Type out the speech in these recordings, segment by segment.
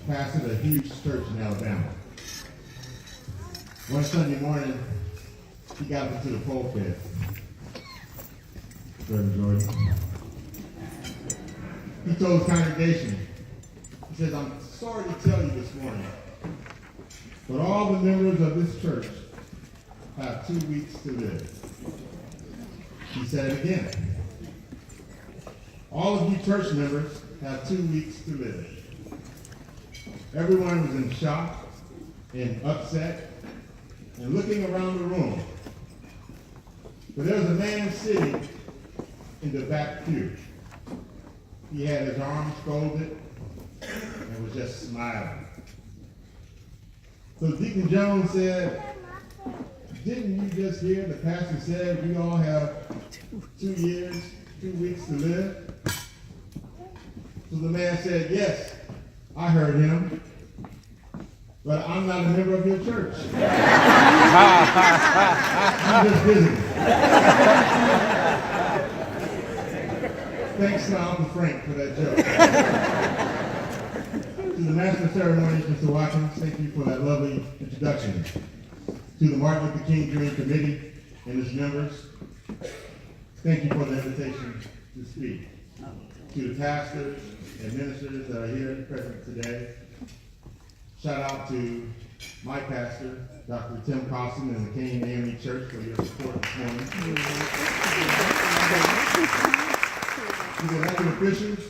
pastored a huge church in Alabama. One Sunday morning, he got up into the pulpit. Reverend Jordan. He told his congregation, he says, I'm sorry to tell you this morning, but all the members of this church have 2 weeks to live. He said it again. All of you church members have 2 weeks to live. Everyone was in shock and upset and looking around the room. But there was a man sitting in the back pew. He had his arms folded and was just smiling. So Deacon Jones said, didn't you just hear the pastor said we all have 2 years, 2 weeks to live? So the man said, yes, I heard him, but I'm not a member of your church. I'm just visiting. Thanks to Uncle Frank for that joke. To the Master of Ceremonies, Mr. Watkins, thank you for that lovely introduction. To the Martin Luther King Jr. Committee and its members, thank you for the invitation to speak. To the pastors and ministers that are here present today, shout out to my pastor, Dr. Tim Carlson and the King AME Church for your support this morning. To the elected officials,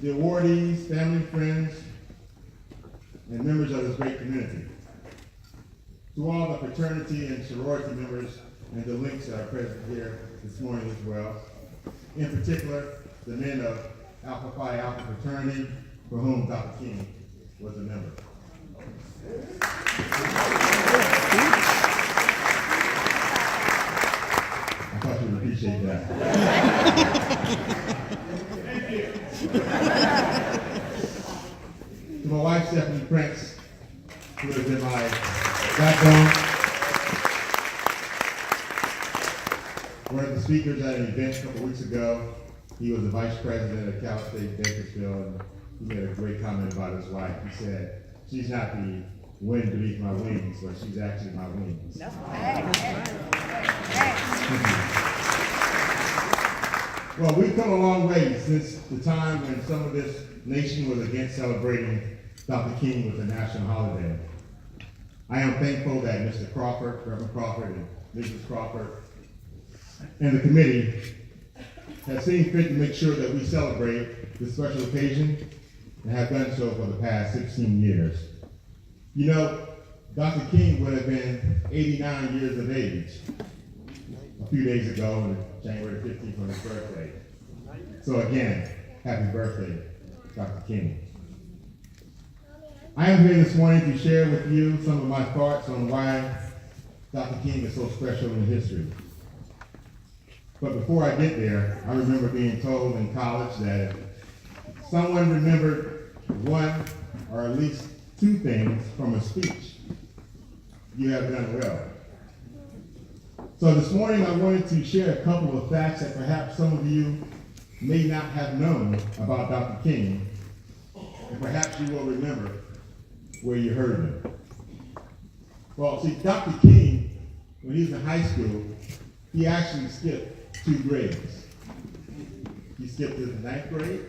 the awardees, family, friends, and members of this great community. To all the fraternity and sorority members and the links that are present here this morning as well. In particular, the men of Alpha Phi Alpha fraternity, for whom Dr. King was a member. I thought you would appreciate that. Thank you. To my wife, Stephanie Prince, who has been my backbone. One of the speakers at an event a couple weeks ago, he was the vice president of Cal State Bakersfield, and he made a great comment about his wife. He said, she's not the wind beneath my wings, but she's actually my wings. No. Well, we've come a long way since the time when some of this nation was against celebrating Dr. King with a national holiday. I am thankful that Mr. Crawford, Reverend Crawford, and Mrs. Crawford, and the committee have seen fit to make sure that we celebrate this special occasion and have done so for the past 16 years. You know, Dr. King would have been 89 years of age a few days ago on January 15th on his birthday. So again, happy birthday, Dr. King. I am here this morning to share with you some of my thoughts on why Dr. King is so special in history. But before I get there, I remember being told in college that if someone remembered one or at least two things from a speech, you have done well. So this morning I wanted to share a couple of facts that perhaps some of you may not have known about Dr. King, and perhaps you will remember where you heard him. Well, see, Dr. King, when he was in high school, he actually skipped 2 grades. He skipped his 9th grade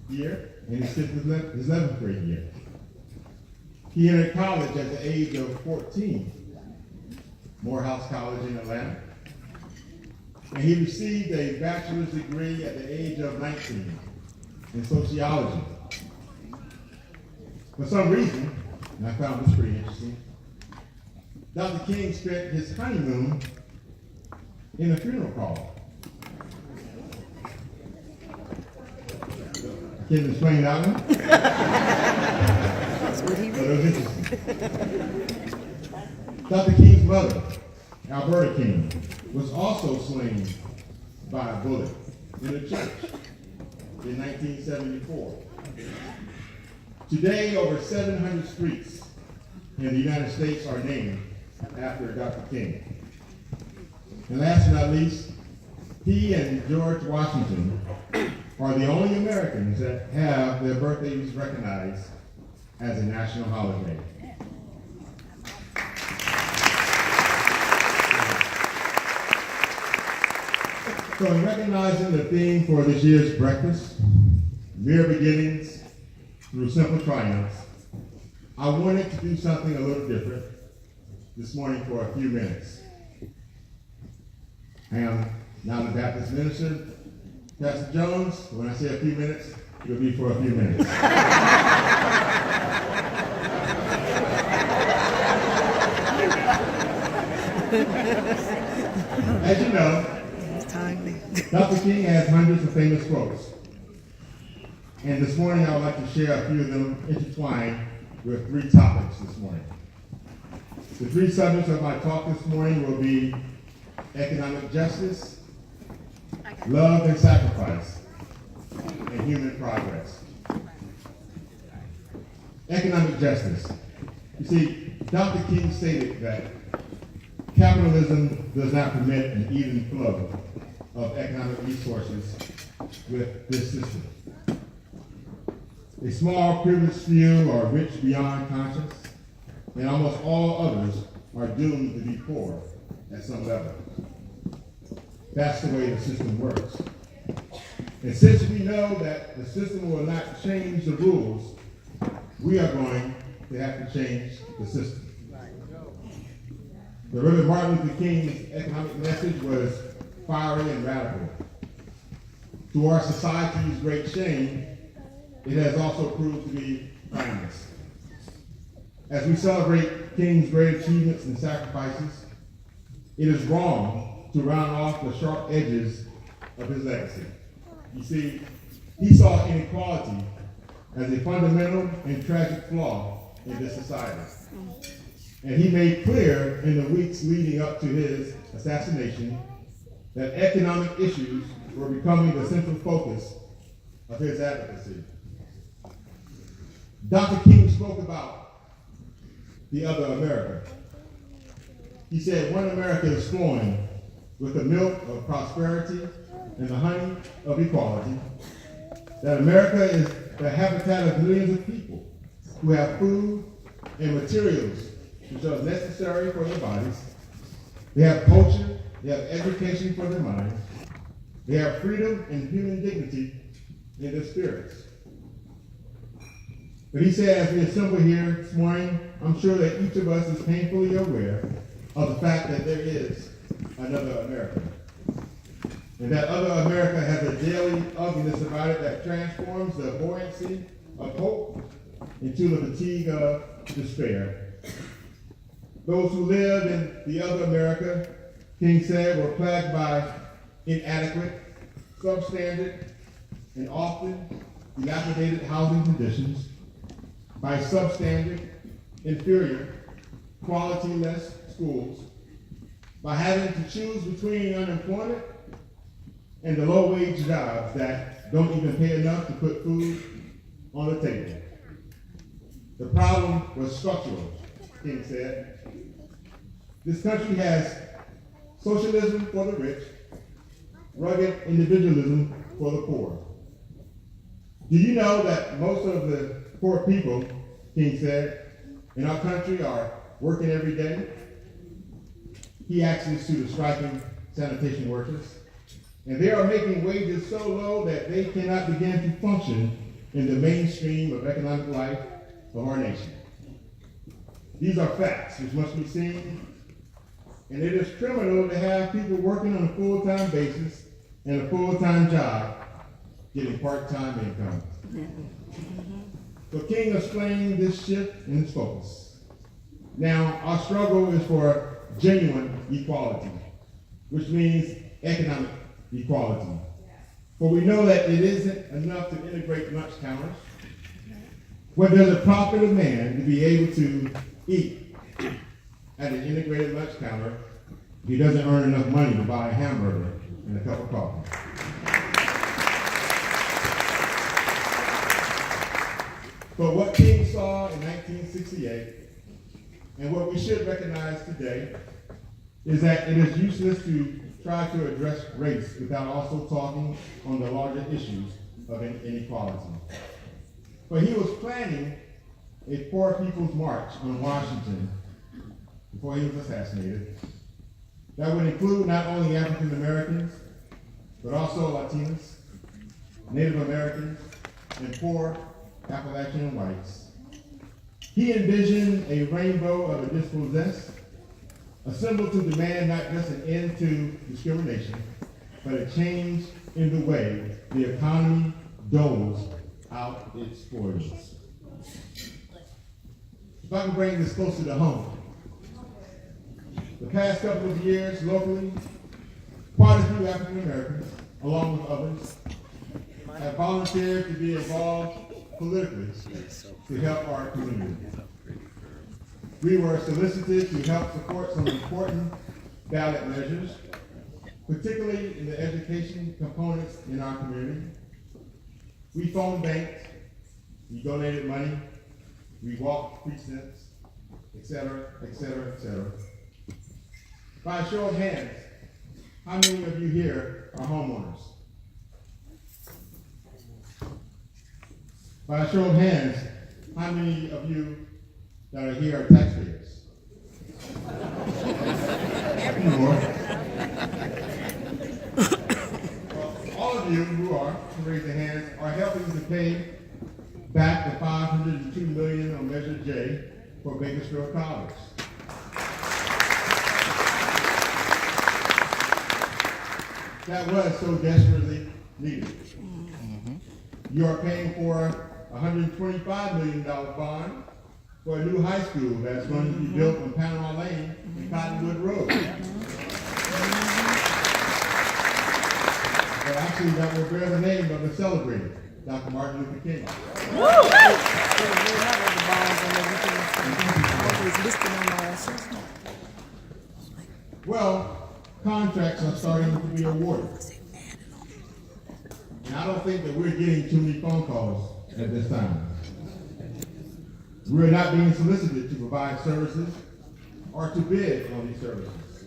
year, and he skipped his 11th grade year. He entered college at the age of 14, Morehouse College in Atlanta, and he received a bachelor's degree at the age of 19 in sociology. For some reason, and I found this pretty interesting, Dr. King spent his honeymoon in a funeral parlor. Can you explain that one? That's what he read. But it was interesting. Dr. King's mother, Alberta King, was also slain by a bullet in a church in 1974. Today, over 700 streets in the United States are named after Dr. King. And last but not least, he and George Washington are the only Americans that have their birthdays recognized as a national holiday. So in recognizing the theme for this year's breakfast, mere beginnings through simple triumphs, I wanted to do something a little different this morning for a few minutes. I am now the Baptist minister, Pastor Jones. When I say a few minutes, it'll be for a few minutes. As you know, Dr. King has hundreds of famous quotes. And this morning I would like to share a few of them intertwined with three topics this morning. The three subjects of my talk this morning will be economic justice, love and sacrifice, and human progress. Economic justice. You see, Dr. King stated that capitalism does not permit an even flow of economic resources with this system. A small privileged few are rich beyond conscience, and almost all others are doomed to be poor at some level. That's the way the system works. And since we know that the system will not change the rules, we are going to have to change the system. The Reverend Martin Luther King's economic message was fiery and radical. To our society's great shame, it has also proved to be timeless. As we celebrate King's great achievements and sacrifices, it is wrong to round off the sharp edges of his legacy. You see, he saw inequality as a fundamental and tragic flaw in this society. And he made clear in the weeks leading up to his assassination that economic issues were becoming the central focus of his advocacy. Dr. King spoke about the other America. He said, one America is flowing with the milk of prosperity and the honey of equality. That America is the habitat of millions of people who have food and materials which are necessary for their bodies. They have culture, they have education for their minds. They have freedom and human dignity in their spirits. But he said, as we assemble here this morning, I'm sure that each of us is painfully aware of the fact that there is another America. And that other America has a daily ugliness about it that transforms the buoyancy of hope into the fatigue of despair. Those who live in the other America, King said, were plagued by inadequate, substandard, and often dilapidated housing conditions, by substandard, inferior, quality-less schools, by having to choose between unemployment and the low-wage jobs that don't even pay enough to put food on the table. The problem was structural, King said. This country has socialism for the rich, rugged individualism for the poor. Do you know that most of the poor people, King said, in our country are working every day? He asked this to the striking sanitation workers. And they are making wages so low that they cannot begin to function in the mainstream of economic life of our nation. These are facts which must be seen. And it is criminal to have people working on a full-time basis and a full-time job getting part-time income. So King explained this shift in its focus. Now, our struggle is for genuine equality, which means economic equality. For we know that it isn't enough to integrate lunch counters. What does it profit a man to be able to eat at an integrated lunch counter if he doesn't earn enough money to buy a hamburger and a cup of coffee? But what King saw in 1968, and what we should recognize today, is that it is useless to try to address race without also talking on the larger issues of inequality. But he was planning a Poor People's March on Washington before he was assassinated. That would include not only African Americans, but also Latinos, Native Americans, and poor Appalachian whites. He envisioned a rainbow of a dispossessed, a symbol to demand not just an end to discrimination, but a change in the way the economy doles out its spoils. If I can bring this closer to home, the past couple of years locally, quite a few African Americans, along with others, have volunteered to be involved politically to help our community. We were solicited to help support some important ballot measures, particularly in the education components in our community. We phone banked, we donated money, we walked precincts, etc., etc., etc. By a show of hands, how many of you here are homeowners? By a show of hands, how many of you that are here are taxpayers? A few more. Well, all of you who are, to raise your hands, are helping to pay back the $502 million on Measure J for Bakersfield College. That was so desperately needed. You are paying for a $125 million bond for a new high school that's going to be built on Panama Lane and Cottonwood Road. But actually, that will bear the name of the celebrated Dr. Martin Luther King. Well, contracts are starting to be awarded. And I don't think that we're getting too many phone calls at this time. We're not being solicited to provide services or to bid on these services.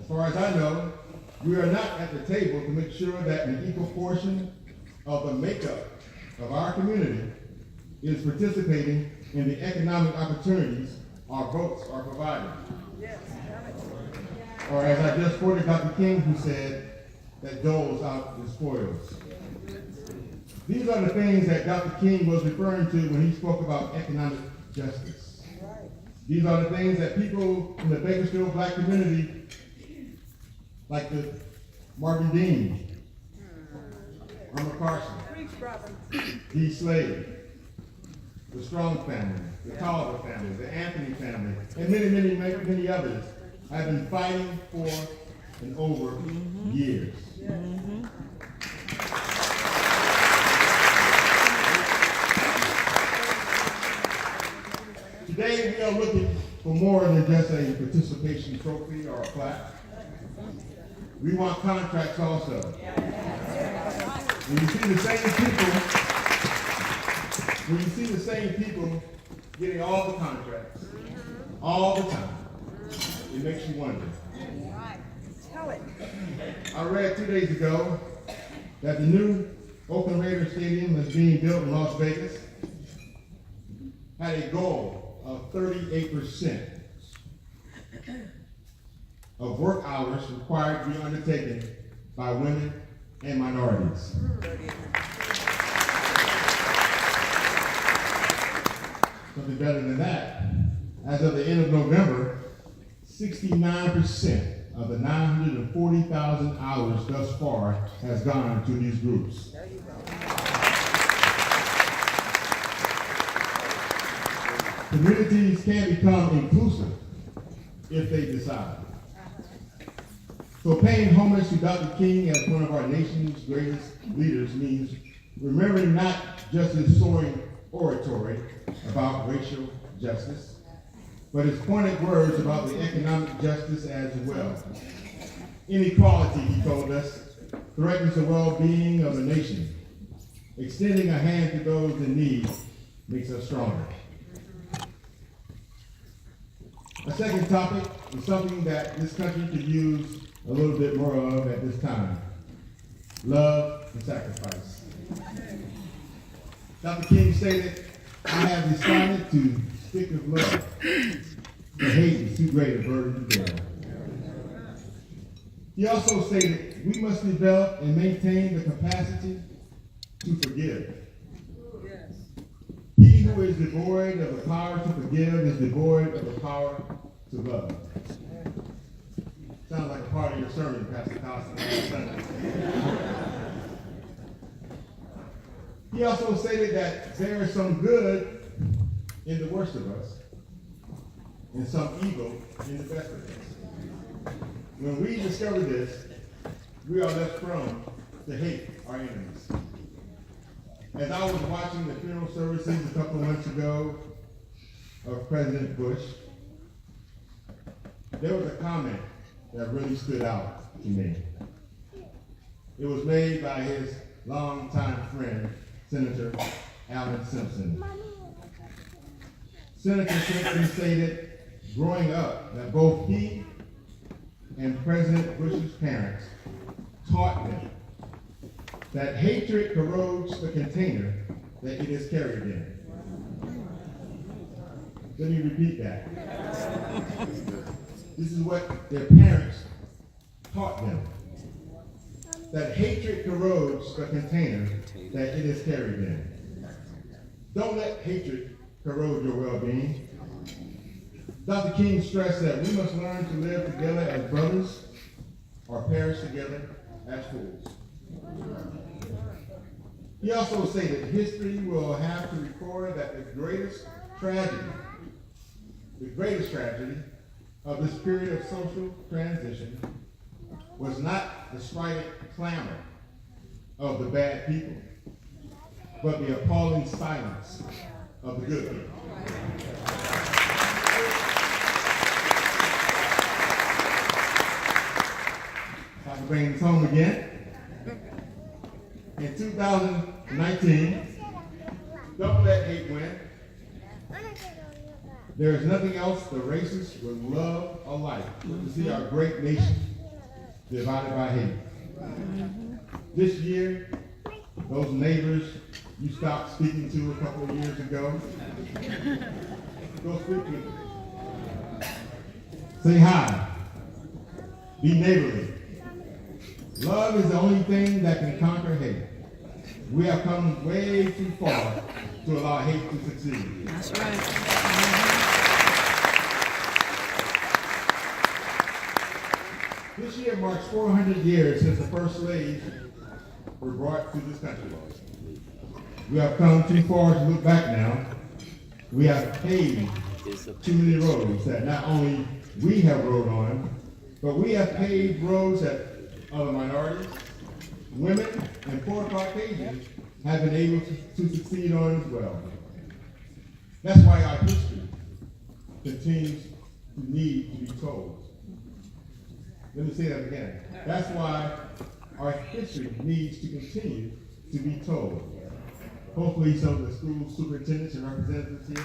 As far as I know, we are not at the table to make sure that an equal portion of the makeup of our community is participating in the economic opportunities our votes are providing. Or as I just quoted Dr. King, who said that doles out the spoils. These are the things that Dr. King was referring to when he spoke about economic justice. These are the things that people in the Bakersfield black community, like the Marvin Dean, Irma Carson, D. Slade, the Strong family, the Calder family, the Anthony family, and many others have been fighting for and over years. Today we are looking for more than just a participation trophy or a plaque. We want contracts also. When you see the same people getting all the contracts, all the time, it makes you wonder. I read 2 days ago that the new Oakland Raiders Stadium that's being built in Las Vegas had a goal of 38% of work hours required to be undertaken by women and minorities. Something better than that, as of the end of November, 69% of the 940,000 hours thus far has gone to these groups. Communities can become inclusive if they decide. So paying homage to Dr. King as one of our nation's greatest leaders means remembering not just his soaring oratory about racial justice, but his pointed words about the economic justice as well. Inequality, he told us, threatens the well-being of the nation. Extending a hand to those in need makes us stronger. A second topic is something that this country could use a little bit more of at this time: love and sacrifice. Dr. King stated, I have decided to stick with love. The hate is too great a burden to bear. He also stated, we must develop and maintain the capacity to forgive. He who is devoid of the power to forgive is devoid of the power to love. Sounds like a part of your sermon, Pastor Costin. He also stated that there is some good in the worst of us and some evil in the best of us. When we discover this, we are less prone to hate our enemies. As I was watching the funeral services a couple of months ago of President Bush, there was a comment that really stood out to me. It was made by his longtime friend, Senator Alan Simpson. Senator Simpson stated, growing up, that both he and President Bush's parents taught them that hatred corrodes the container that it is carried in. Let me repeat that. This is what their parents taught them. That hatred corrodes the container that it is carried in. Don't let hatred corrode your well-being. Dr. King stressed that we must learn to live together as brothers or perish together as fools. He also stated history will have to record that the greatest tragedy of this period of social transition was not the strident clamor of the bad people, but the appalling silence of the good people. I can bring this home again. In 2019, don't let hate win. There is nothing else the racists would love alike to see our great nation divided by hate. This year, those neighbors you stopped speaking to a couple of years ago, go speak to them. Say hi. Be neighborly. Love is the only thing that can conquer hate. We have come way too far to allow hate to succeed. That's right. This year marks 400 years since the first slaves were brought to this country. We have come too far to look back now. We have paved too many roads that not only we have rode on, but we have paved roads that other minorities, women, and poor Caucasians have been able to succeed on as well. That's why our history continues to need to be told. Let me say that again. That's why our history needs to continue to be told. Hopefully some of the school superintendents and representatives here.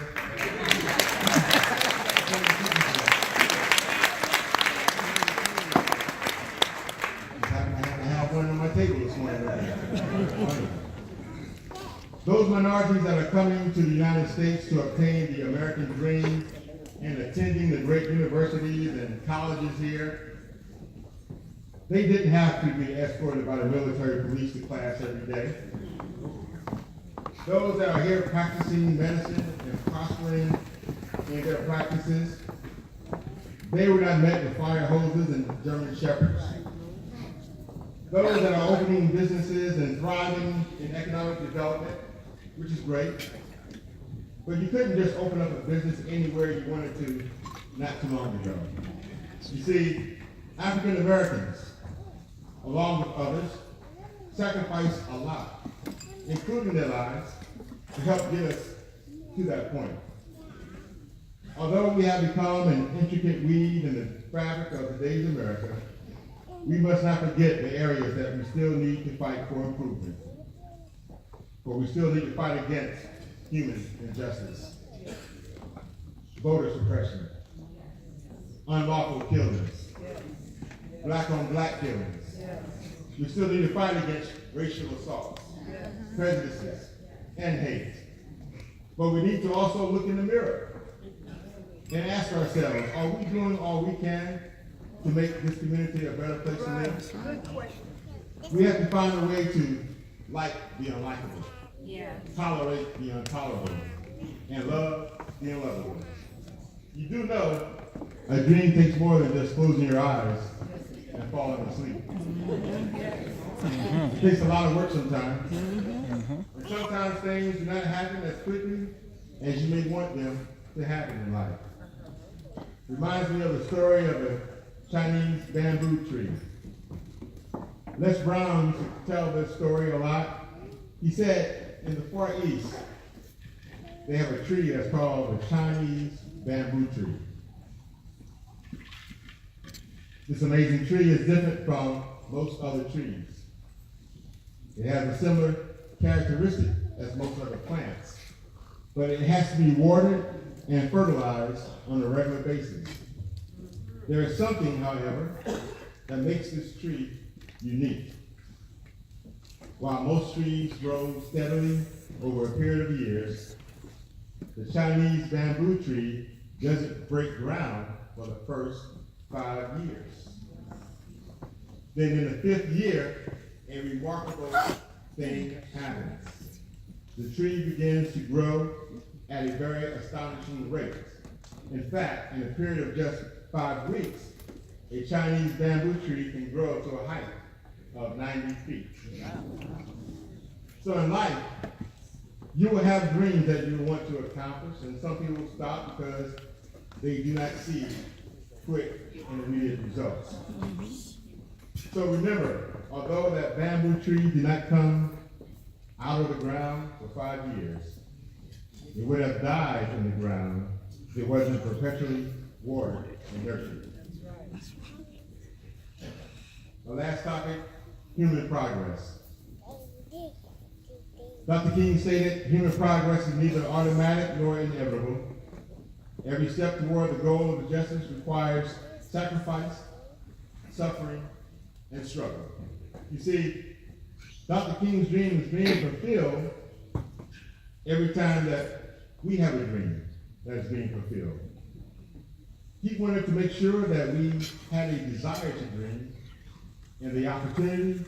I have one on my table this morning. Those minorities that are coming to the United States to obtain the American dream and attending the great universities and colleges here, they didn't have to be escorted by the military police to class every day. Those that are here practicing medicine and prospering in their practices, they were not met with fire hoses and German shepherds. Those that are opening businesses and thriving in economic development, which is great, but you couldn't just open up a business anywhere you wanted to not too long ago. You see, African Americans, along with others, sacrificed a lot, including their lives, to help get us to that point. Although we have become an intricate weave in the fabric of today's America, we must not forget the areas that we still need to fight for improvement. For we still need to fight against human injustice, voter suppression, unlawful killings, black-on-black killings. We still need to fight against racial assaults, prejudices, and hate. But we need to also look in the mirror and ask ourselves, are we doing all we can to make this community a better place to live? Good question. We have to find a way to like the unlikable, Yeah. tolerate the intolerable, and love the unlovable. You do know a dream takes more than just closing your eyes and falling asleep. It takes a lot of work sometimes. And sometimes things do not happen as quickly as you may want them to happen in life. Reminds me of the story of a Chinese bamboo tree. Les Brown used to tell this story a lot. He said in the Far East, they have a tree that's called the Chinese bamboo tree. This amazing tree is different from most other trees. It has a similar characteristic as most other plants, but it has to be watered and fertilized on a regular basis. There is something, however, that makes this tree unique. While most trees grow steadily over a period of years, the Chinese bamboo tree doesn't break ground for the first 5 years. Then in the 5th year, a remarkable thing happens. The tree begins to grow at a very astonishing rate. In fact, in a period of just 5 weeks, a Chinese bamboo tree can grow to a height of 90 feet. So in life, you will have dreams that you want to accomplish, and some people stop because they do not see quick and immediate results. So remember, although that bamboo tree did not come out of the ground for 5 years, it would have died in the ground if it wasn't perpetually watered and nurtured. The last topic, human progress. Dr. King stated, human progress is neither automatic nor inevitable. Every step toward the goal of justice requires sacrifice, suffering, and struggle. You see, Dr. King's dream is being fulfilled every time that we have a dream that is being fulfilled. He wanted to make sure that we had a desire to dream and the opportunity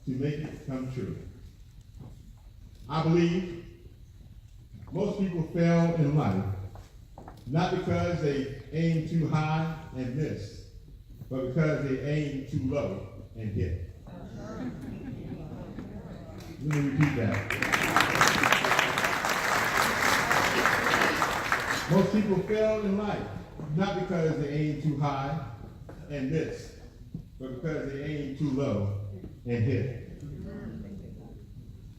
to make it come true. I believe most people fail in life, not because they aim too high and miss, but because they aim too low and hit. Let me repeat that. Most people fail in life, not because they aim too high and miss, but because they aim too low and hit.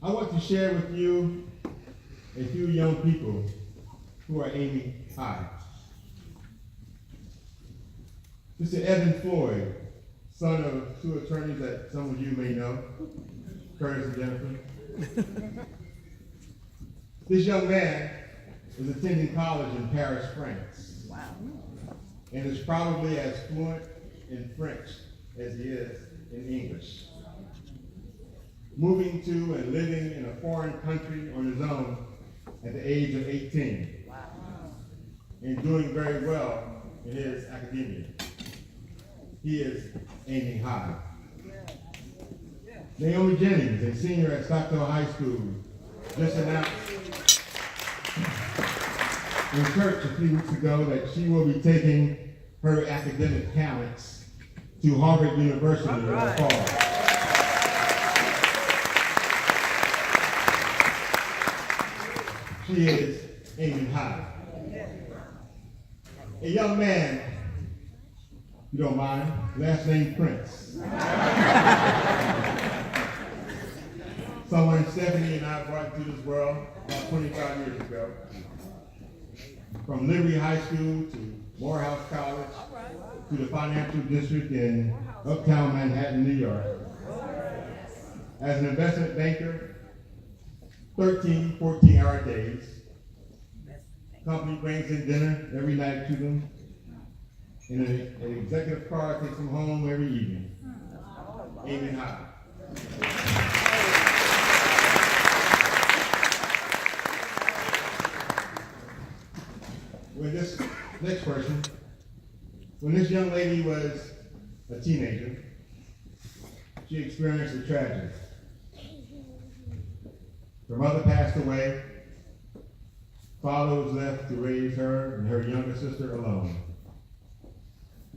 I want to share with you a few young people who are aiming high. Mr. Evan Floyd, son of 2 attorneys that some of you may know, Curtis and Jennifer. This young man is attending college in Paris, France. Wow. And is probably as fluent in French as he is in English. Moving to and living in a foreign country on his own at the age of 18. Wow. And doing very well in his academia. He is aiming high. Naomi Jennings, a senior at Stockdale High School, just announced in church a few weeks ago that she will be taking her academic talents to Harvard University in the fall. She is aiming high. A young man, you don't mind, last name Prince. Someone Stephanie and I brought into this world about 25 years ago. From Liberty High School to Morehouse College to the financial district in uptown Manhattan, New York. As an investment banker, 13, 14-hour days. Company brings in dinner every night to them. And an executive car takes them home every evening. Aiming high. when this next person, when this young lady was a teenager, she experienced a tragedy. Her mother passed away. Father was left to raise her and her younger sister alone.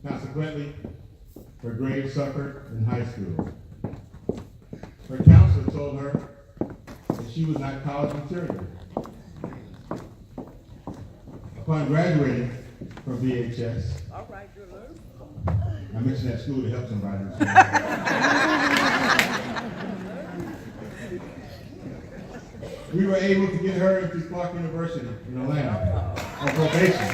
Consequently, her grades suffered in high school. Her counselor told her that she was not college material. Upon graduating from VHS, I mentioned that school to help somebody. We were able to get her into Clark University in Atlanta on probation.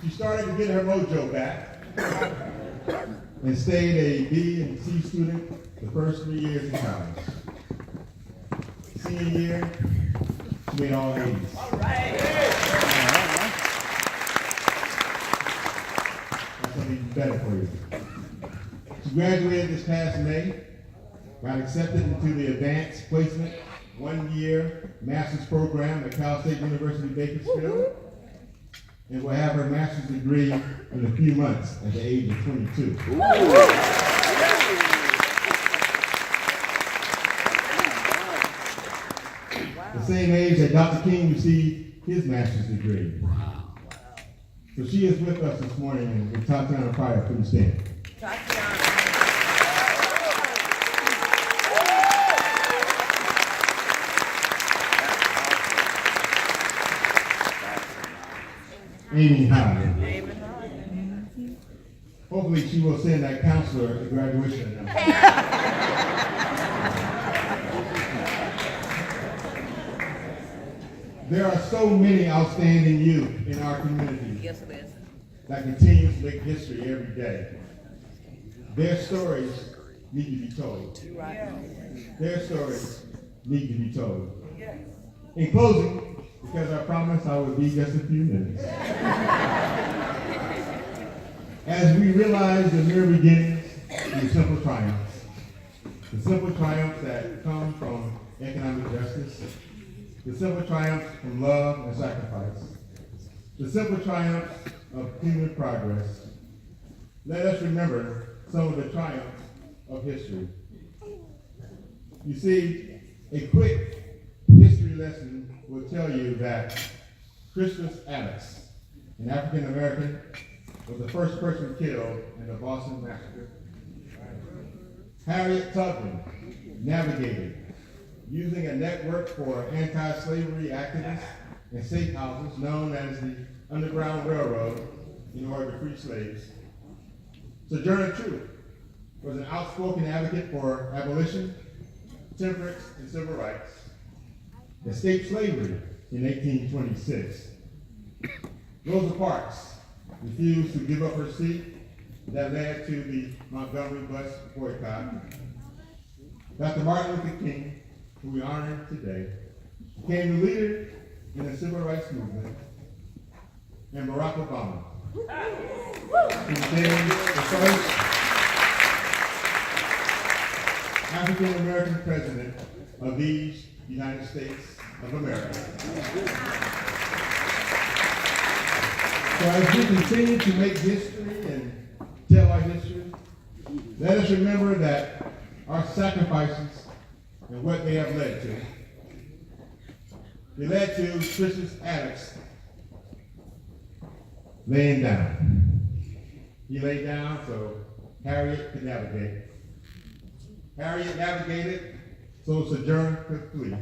She started to get her mojo back and stayed a B and C student the first 3 years in college. Senior year, she made all A's. All right. That's something even better for you. She graduated this past May, got accepted into the advanced placement 1-year master's program at Cal State University, Bakersfield, and will have her master's degree in a few months at the age of 22. The same age that Dr. King received his master's degree. So she is with us this morning, and with Tatiana Pryor, please stand. Aiming high. Hopefully she will send that counselor at the graduation announcement. There are so many outstanding youth in our community that continue to make history every day. Their stories need to be told. Their stories need to be told. In closing, because I promised I would be just a few minutes. As we realize the mere beginnings and the simple triumphs that come from economic justice, the simple triumphs from love and sacrifice, the simple triumphs of human progress, let us remember some of the triumphs of history. You see, a quick history lesson will tell you that Crispus Attucks, an African American, was the first person killed in the Boston Massacre. Harriet Tubman navigated using a network for anti-slavery activists and safe houses known as the Underground Railroad in order to free slaves. Sojourner Truth was an outspoken advocate for abolition, temperance, and civil rights. Escaped slavery in 1826. Rosa Parks refused to give up her seat that led to the Montgomery bus boycott. Dr. Martin Luther King, who we honor today, became the leader in the civil rights movement, and Barack Obama became the first African American president of these United States of America. So as we continue to make history and tell our history, let us remember that our sacrifices and what they have led to. They led to Crispus Attucks laying down. He laid down so Harriet could navigate. Harriet navigated so Sojourner could flee.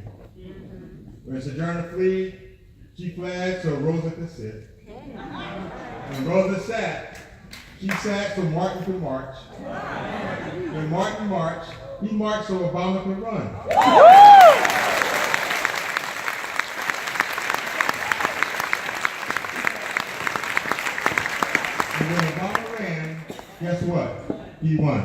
When Sojourner fled, she fled so Rosa could sit. When Rosa sat, she sat so Martin could march. When Martin marched, he marched so Obama could run. And when Obama ran, guess what? He won.